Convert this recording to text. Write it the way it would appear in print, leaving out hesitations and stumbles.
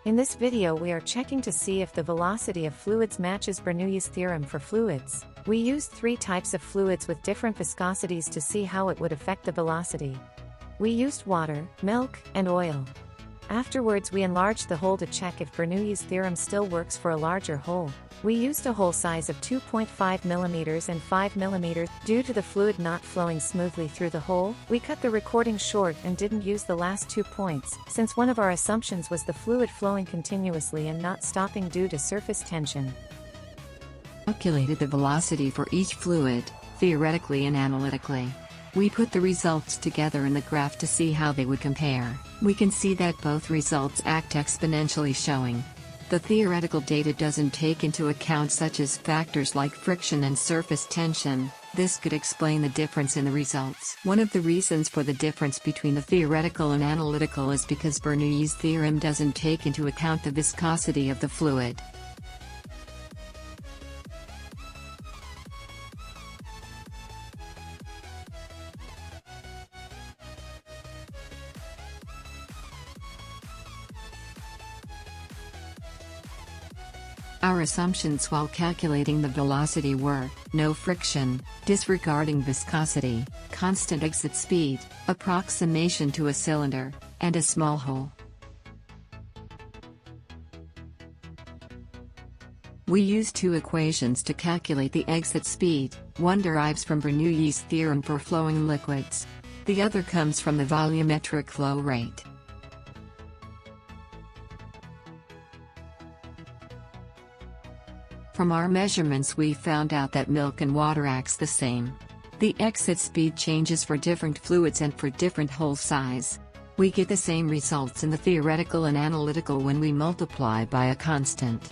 In this video we are checking to see if the velocity of fluids matches Bernoulli's theorem for fluids. We used 3 types of fluids with different viscosities to see how it would affect the velocity. We used water, milk, and oil. Afterwards we enlarged the hole to check if Bernoulli's theorem still works for a larger hole. We used a hole size of 2.5 mm and 5 mm. Due to the fluid not flowing smoothly through the hole, we cut the recording short and didn't use the last 2 points, since one of our assumptions was the fluid flowing continuously and not stopping due to surface tension. Calculated the velocity for each fluid, theoretically and analytically. We put the results together in the graph to see how they would compare. We can see that both results act exponentially, showing the theoretical data doesn't take into account such as factors like friction and surface tension. This could explain the difference in the results. One of the reasons for the difference between the theoretical and analytical is because Bernoulli's theorem doesn't take into account the viscosity of the fluid. Our assumptions while calculating the velocity were: no friction, disregarding viscosity, constant exit speed, approximation to a cylinder, and a small hole. We used 2 equations to calculate the exit speed. One derives from Bernoulli's theorem for flowing liquids. The other comes from the volumetric flow rate. From our measurements we found out that milk and water acts the same. The exit speed changes for different fluids and for different hole size. We get the same results in the theoretical and analytical when we multiply by a constant.